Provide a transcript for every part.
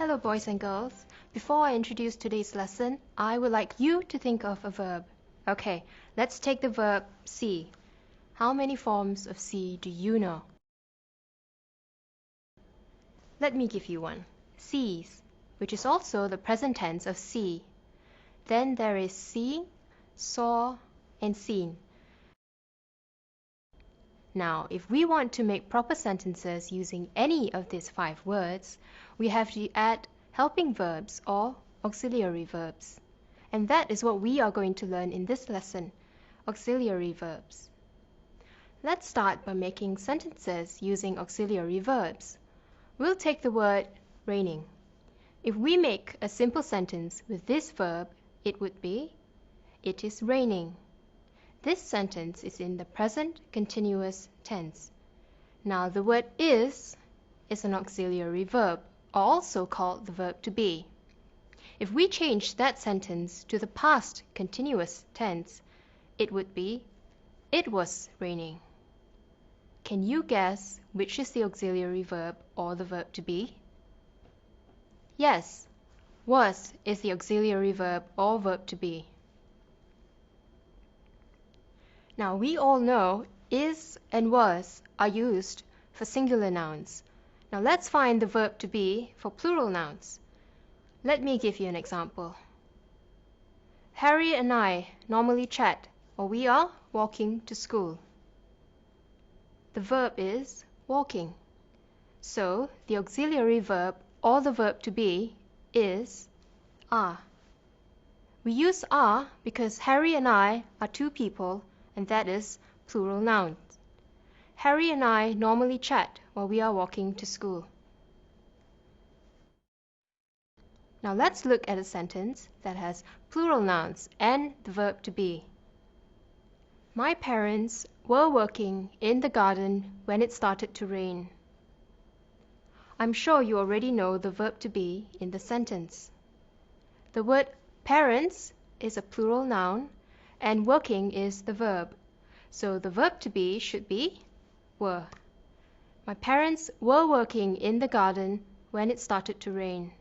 Hello boys and girls. Before I introduce today's lesson, I would like you to think of a verb. Okay, let's take the verb see. How many forms of see do you know? Let me give you one. Sees, which is also the present tense of see. Then there is seeing, saw, and seen. Now, if we want to make proper sentences using any of these 5 words, we have to add helping verbs or auxiliary verbs. And that is what we are going to learn in this lesson, auxiliary verbs. Let's start by making sentences using auxiliary verbs. We'll take the word raining. If we make a simple sentence with this verb, it would be, it is raining. This sentence is in the present continuous tense. Now the word is an auxiliary verb, also called the verb to be. If we change that sentence to the past continuous tense, it would be, it was raining. Can you guess which is the auxiliary verb or the verb to be? Yes, was is the auxiliary verb or verb to be. Now we all know is and was are used for singular nouns. Now let's find the verb to be for plural nouns. Let me give you an example. Harry and I normally chat while we are walking to school. The verb is walking. So the auxiliary verb or the verb to be is are. We use are because Harry and I are 2 people, and that is plural nouns. Harry and I normally chat while we are walking to school. Now let's look at a sentence that has plural nouns and the verb to be. My parents were working in the garden when it started to rain. I'm sure you already know the verb to be in the sentence. The word parents is a plural noun and working is the verb. So the verb to be should be were. My parents were working in the garden when it started to rain.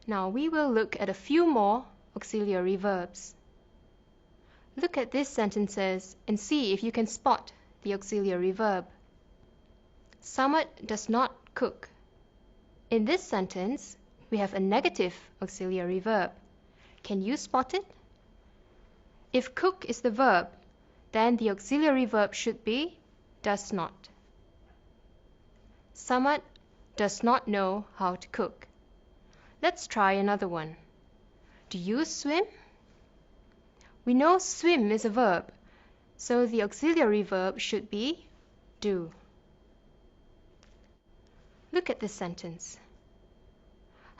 Now we will look at a few more auxiliary verbs. Look at these sentences and see if you can spot the auxiliary verb. Samad does not cook. In this sentence, we have a negative auxiliary verb. Can you spot it? If cook is the verb, then the auxiliary verb should be does not. Samad does not know how to cook. Let's try another one. Do you swim? We know swim is a verb, so the auxiliary verb should be do. Look at this sentence.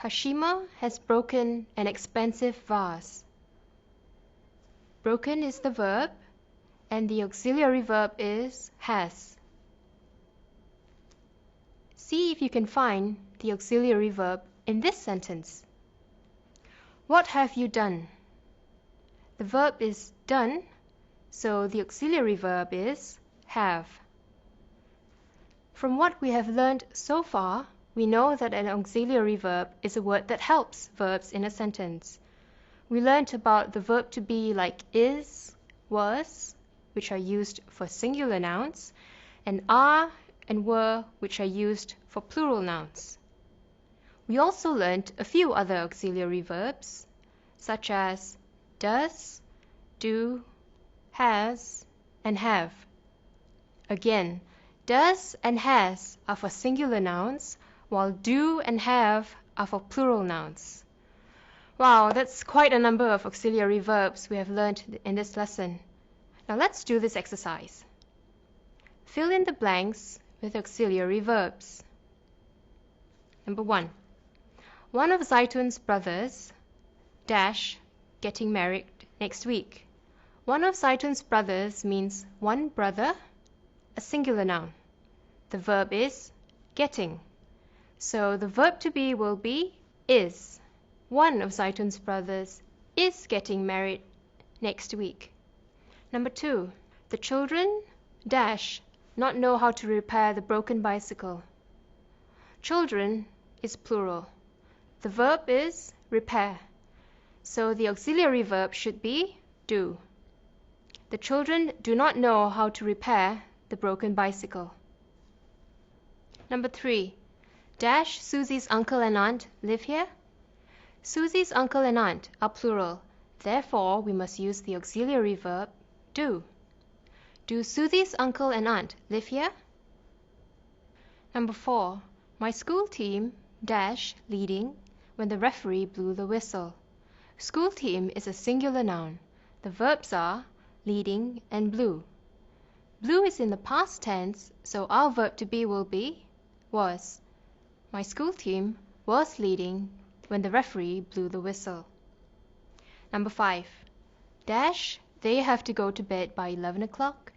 Hashima has broken an expensive vase. Broken is the verb, and the auxiliary verb is has. See if you can find the auxiliary verb in this sentence. What have you done? The verb is done, so the auxiliary verb is have. From what we have learned so far, we know that an auxiliary verb is a word that helps verbs in a sentence. We learned about the verb to be like is, was, which are used for singular nouns, and are and were, which are used for plural nouns. We also learned a few other auxiliary verbs, such as does, do, has, and have. Again, does and has are for singular nouns, while do and have are for plural nouns. Wow, that's quite a number of auxiliary verbs we have learned in this lesson. Now let's do this exercise. Fill in the blanks with auxiliary verbs. Number 1. One of Zaitun's brothers, dash, getting married next week. One of Zaitun's brothers means one brother, a singular noun. The verb is getting. So the verb to be will be is. One of Zaitun's brothers is getting married next week. Number 2. The children, dash, not know how to repair the broken bicycle. Children is plural. The verb is repair. So the auxiliary verb should be do. The children do not know how to repair the broken bicycle. Number 3. Dash Susie's uncle and aunt live here? Susie's uncle and aunt are plural. Therefore, we must use the auxiliary verb do. Do Susie's uncle and aunt live here? Number 4. My school team dash leading when the referee blew the whistle. School team is a singular noun. The verbs are leading and blew. Blew is in the past tense, so our verb to be will be was. My school team was leading when the referee blew the whistle. Number 5. Dash, they have to go to bed by 11 o'clock.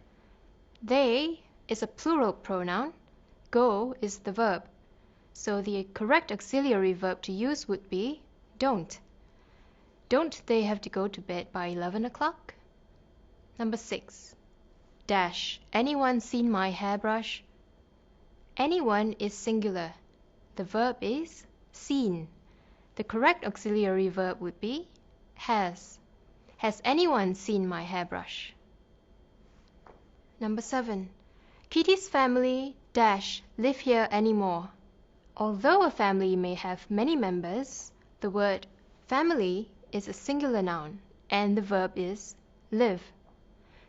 They is a plural pronoun. Go is the verb. So the correct auxiliary verb to use would be don't. Don't they have to go to bed by 11 o'clock? Number 6. Dash, anyone seen my hairbrush? Anyone is singular. The verb is seen. The correct auxiliary verb would be has. Has anyone seen my hairbrush? Number 7. Kitty's family dash live here anymore. Although a family may have many members, the word family is a singular noun and the verb is live.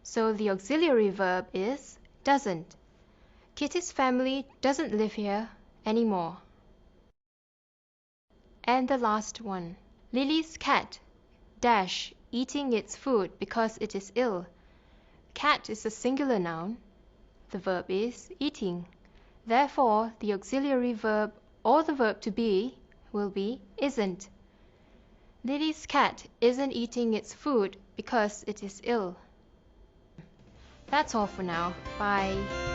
So the auxiliary verb is doesn't. Kitty's family doesn't live here anymore. And the last one. Lily's cat dash eating its food because it is ill. Cat is a singular noun. The verb is eating. Therefore, the auxiliary verb or the verb to be will be isn't. Lily's cat isn't eating its food because it is ill. That's all for now. Bye.